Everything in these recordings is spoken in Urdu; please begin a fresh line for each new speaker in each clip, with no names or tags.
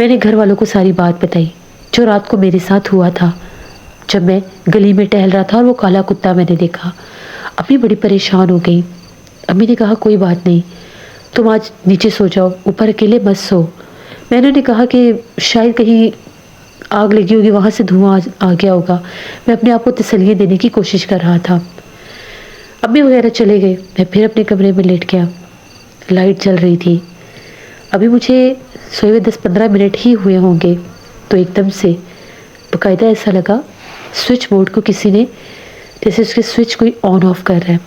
میں نے گھر والوں کو ساری بات بتائی جو رات کو میرے ساتھ ہوا تھا جب میں گلی میں ٹہل رہا تھا اور وہ کالا کتا میں نے دیکھا۔ امی بڑی پریشان ہو گئی۔ امی نے کہا کوئی بات نہیں، تم آج نیچے سو جاؤ، اوپر اکیلے مت سو۔ میں نے کہا کہ شاید کہیں آگ لگی ہوگی، وہاں سے دھواں آ گیا ہوگا۔ میں اپنے آپ کو تسلی دینے کی کوشش کر رہا تھا۔ امی وغیرہ چلے گئے، میں پھر اپنے کمرے میں لیٹ گیا۔ لائٹ جل رہی تھی۔ ابھی مجھے سوئے ہوئے 10-15 منٹ ہی ہوئے ہوں گے تو ایک دم سے باقاعدہ ایسا لگا سوئچ بورڈ کو کسی نے جیسے اس کے سوئچ کوئی آن آف کر رہا ہے۔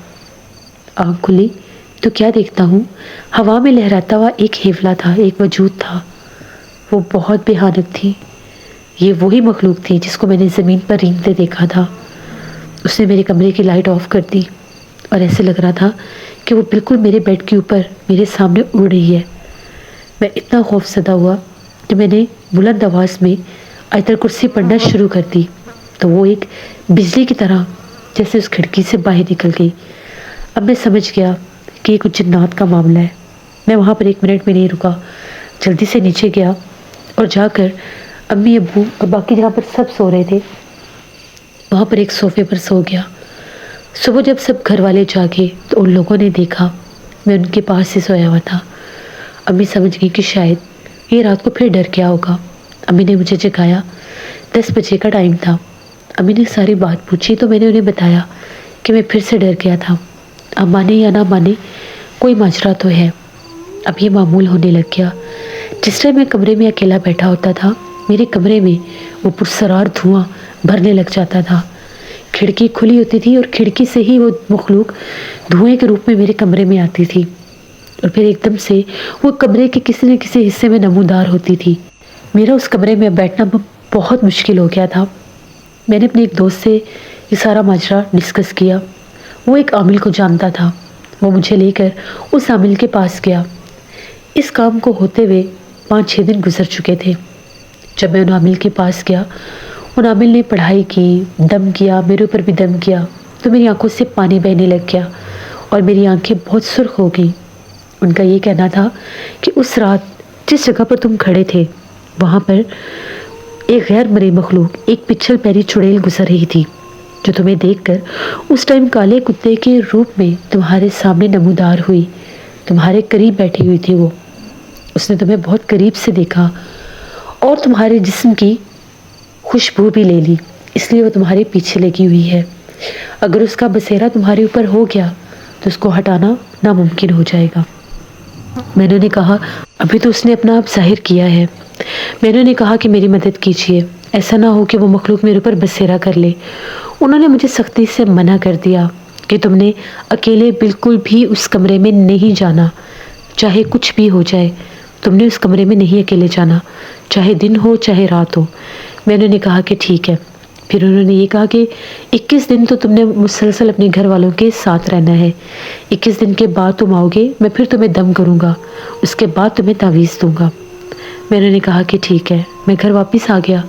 آنکھ کھلی تو کیا دیکھتا ہوں، ہوا میں لہراتا ہوا ایک ہیولا تھا، ایک وجود تھا۔ وہ بہت بھیانک تھی۔ یہ وہی مخلوق تھی جس کو میں نے زمین پر رینگتے دیکھا تھا۔ اس نے میرے کمرے کی لائٹ آف کر دی اور ایسے لگ رہا تھا کہ وہ بالکل میرے بیڈ کے اوپر میرے سامنے اڑ رہی ہے۔ میں اتنا خوف زدہ ہوا کہ میں نے بلند آواز میں آیت الکرسی پڑھنا شروع کر دی تو وہ ایک بجلی کی طرح جیسے اس کھڑکی سے باہر نکل گئی۔ اب میں سمجھ گیا کہ یہ کچھ جنات کا معاملہ ہے۔ میں وہاں پر 1 منٹ میں نہیں رکا، جلدی سے نیچے گیا اور جا کر امی ابو اور باقی جہاں پر سب سو رہے تھے وہاں پر ایک صوفے پر سو گیا۔ صبح جب سب گھر والے جاگے تو ان لوگوں نے دیکھا میں ان کے پاس سے سویا ہوا تھا۔ امی سمجھ گئی کہ شاید یہ رات کو پھر ڈر گیا ہوگا۔ امی نے مجھے جگایا، 10 بجے کا ٹائم تھا۔ امی نے ساری بات پوچھی تو میں نے انہیں بتایا کہ میں پھر سے ڈر گیا تھا۔ اب مانے یا نہ مانے کوئی ماجرا تو ہے۔ اب یہ معمول ہونے لگ گیا۔ جس طرح میں کمرے میں اکیلا بیٹھا ہوتا تھا میرے کمرے میں وہ پرسرار دھواں بھرنے لگ جاتا تھا۔ کھڑکی کھلی ہوتی تھی اور کھڑکی سے ہی وہ مخلوق دھوئیں کے روپ میں میرے کمرے میں آتی تھی اور پھر ایک دم سے وہ کمرے کے کسی نہ کسی حصے میں نمودار ہوتی تھی۔ میرا اس کمرے میں بیٹھنا بہت مشکل ہو گیا تھا۔ میں نے اپنے ایک دوست سے یہ سارا ماجرا ڈسکس کیا۔ وہ ایک عامل کو جانتا تھا۔ وہ مجھے لے کر اس عامل کے پاس گیا۔ اس کام کو ہوتے ہوئے 5-6 دن گزر چکے تھے۔ جب میں ان عامل کے پاس گیا، ان عامل نے پڑھائی کی، دم کیا، میرے اوپر بھی دم کیا تو میری آنکھوں سے پانی بہنے لگ گیا اور میری آنکھیں بہت سرخ ہو گئیں۔ ان کا یہ کہنا تھا کہ اس رات جس جگہ پر تم کھڑے تھے وہاں پر ایک غیر مرئی مخلوق، ایک پچھل پیری چڑیل گزر رہی تھی جو تمہیں دیکھ کر اس ٹائم کالے کتے کے روپ میں تمہارے سامنے نمودار ہوئی، تمہارے قریب بیٹھی ہوئی تھی۔ وہ اس نے تمہیں بہت قریب سے دیکھا اور تمہارے جسم کی خوشبو بھی لے لی، اس لیے وہ تمہارے پیچھے لگی ہوئی ہے۔ اگر اس کا بسیرا تمہارے اوپر ہو گیا تو اس کو ہٹانا ناممکن ہو جائے گا۔ میں نے کہا ابھی تو اس نے اپنا آپ ظاہر کیا ہے۔ میں نے کہا کہ میری مدد کیجیے، ایسا نہ ہو کہ وہ مخلوق میرے اوپر بسیرا کر لے۔ انہوں نے مجھے سختی سے منع کر دیا کہ تم نے اکیلے بالکل بھی اس کمرے میں نہیں جانا، چاہے کچھ بھی ہو جائے تم نے اس کمرے میں نہیں اکیلے جانا، چاہے دن ہو چاہے رات ہو۔ میں نے کہا کہ ٹھیک ہے۔ پھر انہوں نے یہ کہا کہ 21 دن تو تم نے مسلسل اپنے گھر والوں کے ساتھ رہنا ہے۔ 21 دن کے بعد تم آؤ گے، میں پھر تمہیں دم کروں گا، اس کے بعد تمہیں تعویذ دوں گا۔ میں نے کہا کہ ٹھیک ہے۔ میں گھر واپس آ گیا۔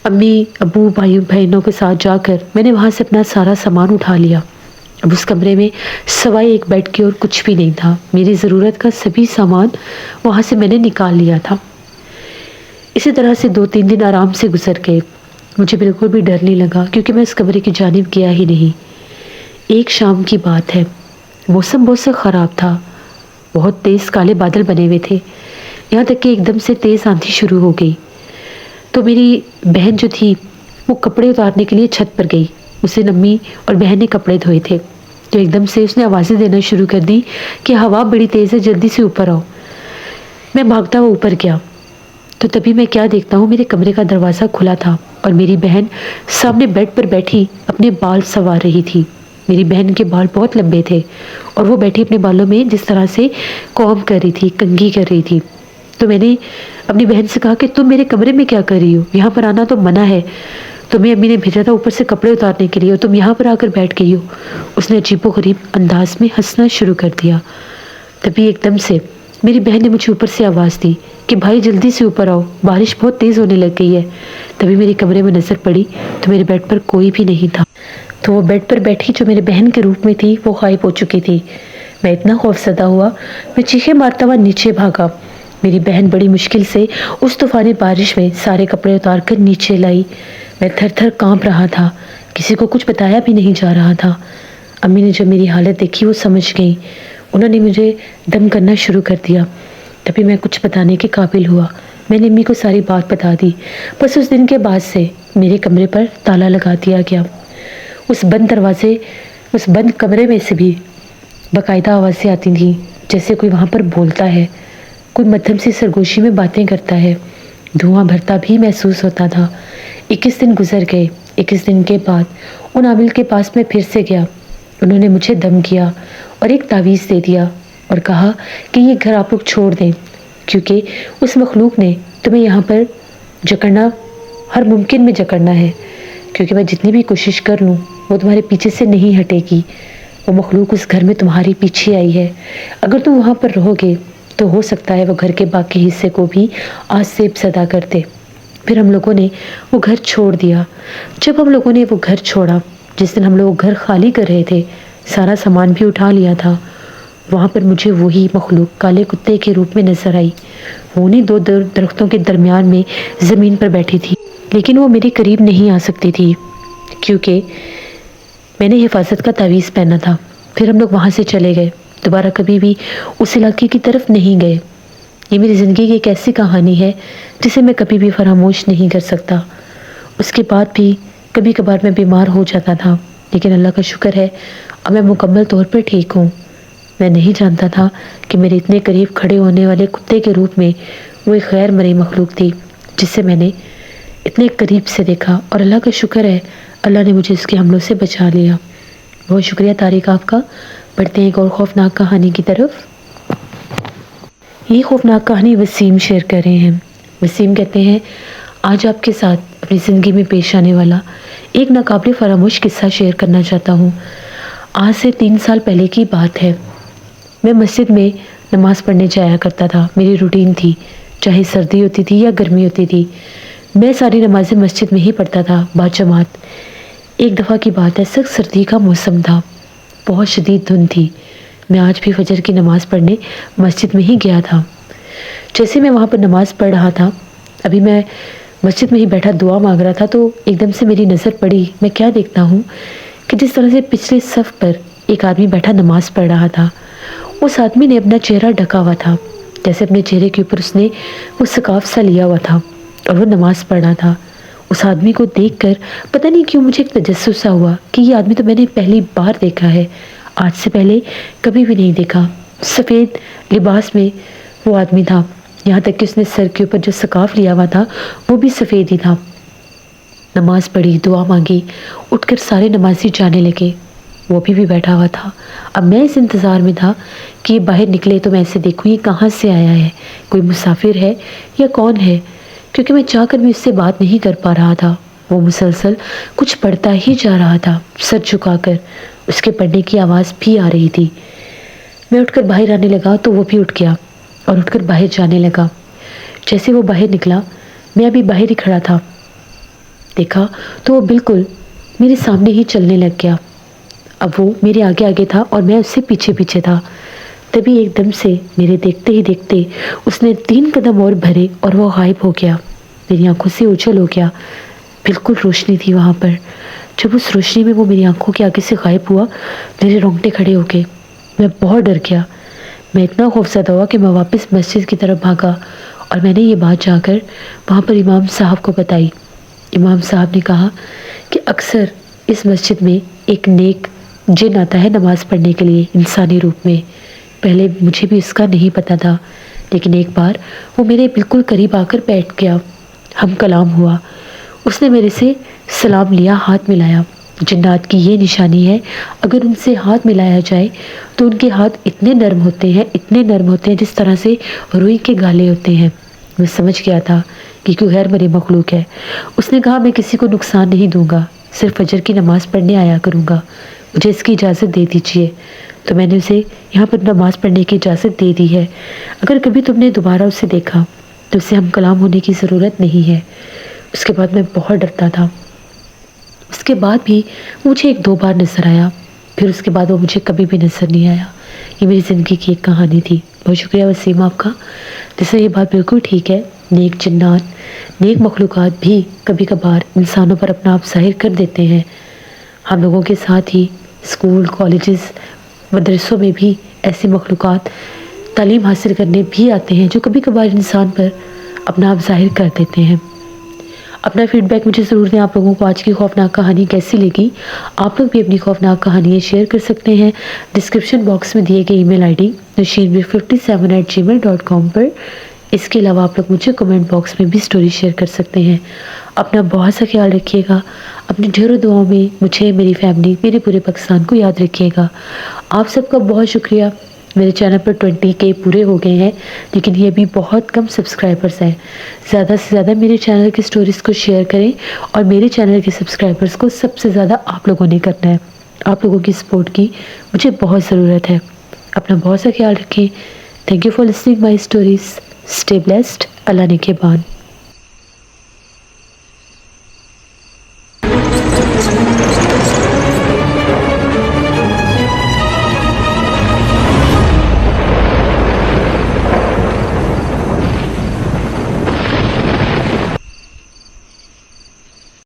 امی ابو بھائیوں بہنوں کے ساتھ جا کر میں نے وہاں سے اپنا سارا سامان اٹھا لیا۔ اب اس کمرے میں سوائے ایک بیڈ کے اور کچھ بھی نہیں تھا۔ میری ضرورت کا سبھی سامان وہاں سے میں نے نکال لیا تھا۔ اسی طرح سے 2-3 دن آرام سے گزر گئے۔ مجھے بالکل بھی ڈر نہیں لگا کیونکہ میں اس کمرے کی جانب گیا ہی نہیں۔ ایک شام کی بات ہے، موسم بہت سا خراب تھا، بہت تیز کالے بادل بنے ہوئے تھے، یہاں تک کہ ایک دم سے تیز آندھی شروع ہو گئی۔ تو میری بہن جو تھی وہ کپڑے اتارنے کے لیے چھت پر گئی۔ اسے امی اور بہن نے کپڑے دھوئے تھے تو ایک دم سے اس نے آوازیں دینا شروع کر دی کہ ہوا بڑی تیز ہے، جلدی سے اوپر آؤ۔ میں بھاگتا ہوا اوپر گیا تو تبھی میں کیا دیکھتا ہوں، میرے کمرے کا دروازہ کھلا تھا اور میری بہن سامنے بیڈ پر بیٹھی اپنے بال سنوار رہی تھی۔ میری بہن کے بال بہت لمبے تھے اور وہ بیٹھی اپنے بالوں میں جس طرح سے کوم کر رہی تھی، کنگھی کر رہی تھی۔ تو میں نے اپنی بہن سے کہا کہ تم میرے کمرے میں کیا کر رہی ہو، یہاں پر آنا تو منع ہے، تمہیں امی نے بھیجا تھا اوپر سے کپڑے اتارنے کے لیے اور تم یہاں پر آ کر بیٹھ گئی ہو۔ اس نے عجیب و غریب انداز میں ہنسنا شروع کر دیا۔ تبھی ایک دم سے میری بہن نے مجھے اوپر سے آواز دی کہ بھائی جلدی سے اوپر آؤ، بارش بہت تیز ہونے لگ گئی ہے۔ تبھی میرے کمرے میں نظر پڑی تو میرے بیڈ پر کوئی بھی نہیں تھا۔ تو وہ بیڈ پر بیٹھی جو میرے بہن کے روپ میں تھی وہ غائب ہو چکی تھی۔ میں اتنا خوفزدہ ہوا، میں چیخیں مارتا ہوا نیچے بھاگا میری بہن بڑی مشکل سے اس طوفانی بارش میں سارے کپڑے اتار کر نیچے لائی۔ میں تھر تھر کانپ رہا تھا، کسی کو کچھ بتایا بھی نہیں جا رہا تھا۔ امی نے جب میری حالت دیکھی وہ سمجھ گئی، انہوں نے مجھے دم کرنا شروع کر دیا۔ تبھی میں کچھ بتانے کے قابل ہوا۔ میں نے امی کو ساری بات بتا دی۔ بس اس دن کے بعد سے میرے کمرے پر تالا لگا دیا گیا۔ اس بند کمرے میں سے بھی باقاعدہ آوازیں آتی تھیں، جیسے کوئی وہاں پر بولتا ہے، کوئی مدھم سی سرگوشی میں باتیں کرتا ہے۔ دھواں بھرتا بھی محسوس ہوتا تھا۔ 21 دن گزر گئے۔ 21 دن کے بعد ان عامل کے پاس میں پھر سے گیا۔ انہوں نے مجھے دم کیا اور ایک تعویذ دے دیا اور کہا کہ یہ گھر آپ لوگ چھوڑ دیں، کیونکہ اس مخلوق نے تمہیں یہاں پر جکڑنا، ہر ممکن میں جکڑنا ہے، کیونکہ میں جتنی بھی کوشش کر لوں وہ تمہارے پیچھے سے نہیں ہٹے گی۔ وہ مخلوق اس گھر میں تمہاری پیچھے آئی ہے۔ اگر تم وہاں پر رہو گے تو ہو سکتا ہے وہ گھر کے باقی حصے کو بھی آج سے صدا کر دے۔ پھر ہم لوگوں نے وہ گھر چھوڑ دیا۔ جب ہم لوگوں نے وہ گھر چھوڑا، جس دن ہم لوگ گھر خالی کر رہے تھے، سارا سامان بھی اٹھا لیا تھا، وہاں پر مجھے وہی مخلوق کالے کتے کے روپ میں نظر آئی۔ وہ انہیں دو درختوں کے درمیان میں زمین پر بیٹھی تھی، لیکن وہ میرے قریب نہیں آ سکتی تھی کیونکہ میں نے حفاظت کا تعویذ پہنا تھا۔ پھر ہم لوگ وہاں سے چلے گئے، دوبارہ کبھی بھی اس علاقے کی طرف نہیں گئے۔ یہ میری زندگی کی ایک ایسی کہانی ہے جسے میں کبھی بھی فراموش نہیں کر سکتا۔ اس کے بعد بھی کبھی کبھار میں بیمار ہو جاتا تھا، لیکن اللہ کا شکر ہے اب میں مکمل طور پر ٹھیک ہوں۔ میں نہیں جانتا تھا کہ میرے اتنے قریب کھڑے ہونے والے کتے کے روپ میں وہ ایک غیر مرئی مخلوق تھی جس سے میں نے اتنے قریب سے دیکھا، اور اللہ کا شکر ہے اللہ نے مجھے اس کے حملوں سے بچا لیا۔ بہت شکریہ طارق آپ کا۔ بڑھتے ہیں ایک اور خوفناک کہانی کی طرف۔ یہ خوفناک کہانی وسیم شیئر کر رہے ہیں۔ وسیم کہتے ہیں، آج آپ کے ساتھ اپنی زندگی میں پیش آنے والا ایک ناقابل فراموش قصہ شیئر کرنا چاہتا ہوں۔ آج سے 3 سال پہلے کی بات ہے۔ میں مسجد میں نماز پڑھنے جایا کرتا تھا، میری روٹین تھی، چاہے سردی ہوتی تھی یا گرمی ہوتی تھی، میں ساری نمازیں مسجد میں ہی پڑھتا تھا باجماعت۔ ایک دفعہ کی بات ہے، سخت سردی کا موسم تھا، بہت شدید دھند تھی۔ میں آج بھی فجر کی نماز پڑھنے مسجد میں ہی گیا تھا۔ جیسے میں وہاں پر نماز پڑھ رہا تھا، ابھی میں مسجد میں ہی بیٹھا دعا مانگ رہا تھا، تو ایک دم سے میری نظر پڑی، میں کیا دیکھتا ہوں کہ جس طرح سے پچھلے صف پر ایک آدمی بیٹھا نماز پڑھ رہا تھا، اس آدمی نے اپنا چہرہ ڈھکا ہوا تھا، جیسے اپنے چہرے کے اوپر اس نے وہ سکارف سا لیا ہوا تھا اور وہ نماز پڑھ رہا تھا۔ اس آدمی کو دیکھ کر پتہ نہیں کیوں مجھے ایک تجسس سا ہوا کہ یہ آدمی تو میں نے پہلی بار دیکھا ہے، آج سے پہلے کبھی بھی نہیں دیکھا۔ سفید لباس میں وہ آدمی تھا، یہاں تک کہ اس نے سر کے اوپر جو سکارف لیا ہوا تھا وہ بھی سفید ہی تھا۔ نماز پڑھی، دعا مانگی، اٹھ کر سارے نمازی جانے لگے، وہ بھی بیٹھا ہوا تھا۔ اب میں اس انتظار میں تھا کہ یہ باہر نکلے تو میں اسے دیکھوں یہ کہاں سے آیا ہے، کوئی مسافر ہے یا کون ہے، کیونکہ میں چاہ کر بھی اس سے بات نہیں کر پا رہا تھا۔ وہ مسلسل کچھ پڑھتا ہی جا رہا تھا، سر جھکا کر، اس کے پڑھنے کی آواز بھی آ رہی تھی۔ میں اٹھ کر باہر آنے لگا تو وہ بھی اٹھ گیا اور اٹھ کر باہر جانے لگا۔ جیسے وہ باہر نکلا، میں ابھی باہر ہی کھڑا تھا، دیکھا تو وہ بالکل میرے سامنے ہی چلنے لگ گیا۔ اب وہ میرے آگے آگے تھا اور میں اس سے پیچھے پیچھے تھا۔ تبھی ایک دم سے میرے دیکھتے ہی دیکھتے اس نے 3 قدم اور بھرے اور وہ غائب ہو گیا، میری آنکھوں سے اوجھل ہو گیا۔ بالکل روشنی تھی وہاں پر۔ جب اس روشنی میں وہ میری آنکھوں کے آگے سے غائب ہوا، میرے رونگٹے کھڑے ہو گئے، میں بہت ڈر گیا۔ میں اتنا خوفزدہ ہوا کہ میں واپس مسجد کی طرف بھاگا اور میں نے یہ بات جا کر وہاں پر امام صاحب کو بتائی۔ امام صاحب نے کہا کہ اکثر اس مسجد میں ایک نیک جن آتا ہے نماز پڑھنے کے لیے انسانی روپ میں۔ پہلے مجھے بھی اس کا نہیں پتا تھا، لیکن ایک بار وہ میرے بالکل قریب آ کر بیٹھ گیا، ہم کلام ہوا۔ اس نے میرے سے سلام لیا، ہاتھ ملایا۔ جنات کی یہ نشانی ہے، اگر ان سے ہاتھ ملایا جائے تو ان کے ہاتھ اتنے نرم ہوتے ہیں جس طرح سے روئی کے گالے ہوتے ہیں۔ میں سمجھ گیا تھا کہ کوئی غیر مرئی مخلوق ہے۔ اس نے کہا، میں کسی کو نقصان نہیں دوں گا، صرف فجر کی نماز پڑھنے آیا کروں گا، مجھے اس کی اجازت دے دیجیے۔ تو میں نے اسے یہاں پر نماز پڑھنے کی اجازت دے دی ہے۔ اگر کبھی تم نے دوبارہ اسے دیکھا تو اسے ہم کلام ہونے کی ضرورت نہیں ہے۔ اس کے بعد میں بہت ڈرتا تھا۔ اس کے بعد بھی مجھے 1-2 بار نظر آیا، پھر اس کے بعد وہ مجھے کبھی بھی نظر نہیں آیا۔ یہ میری زندگی کی ایک کہانی تھی۔ بہت شکریہ وسیم آپ کا۔ جیسے یہ بات بالکل ٹھیک ہے، نیک جنات، نیک مخلوقات بھی کبھی کبھار انسانوں پر اپنا آپ ظاہر کر دیتے ہیں۔ ہم لوگوں کے ساتھ ہی اسکول، کالجز، مدرسوں میں بھی ایسی مخلوقات تعلیم حاصل کرنے بھی آتے ہیں جو کبھی کبھار انسان پر اپنا آپ ظاہر کر دیتے ہیں۔ اپنا فیڈ بیک مجھے ضرور دیں، آپ لوگوں کو آج کی خوفناک کہانی کیسی لگی۔ آپ لوگ بھی اپنی خوفناک کہانیاں شیئر کر سکتے ہیں ڈسکرپشن باکس میں دیے گئے ای میل آئی ڈی nasheenbir57@gmail.com پر۔ اس کے علاوہ آپ لوگ مجھے کمنٹ باکس میں بھی سٹوری شیئر کر سکتے ہیں۔ اپنا بہت سا خیال رکھیے گا، اپنی ڈھیروں دعاؤں میں مجھے، میری فیملی، میرے پورے پاکستان کو یاد رکھیے گا۔ آپ سب کا بہت شکریہ۔ میرے چینل پر 20K پورے ہو گئے ہیں، لیکن یہ بھی بہت کم سبسکرائبرز ہیں۔ زیادہ سے زیادہ میرے چینل کی سٹوریز کو شیئر کریں، اور میرے چینل کے سبسکرائبرز کو سب سے زیادہ آپ لوگوں نے کرنا ہے۔ آپ لوگوں کی سپورٹ کی مجھے بہت ضرورت ہے۔ اپنا بہت سا خیال رکھیں۔ Thank you for listening my stories. Stay blessed. اللہ نگہبان۔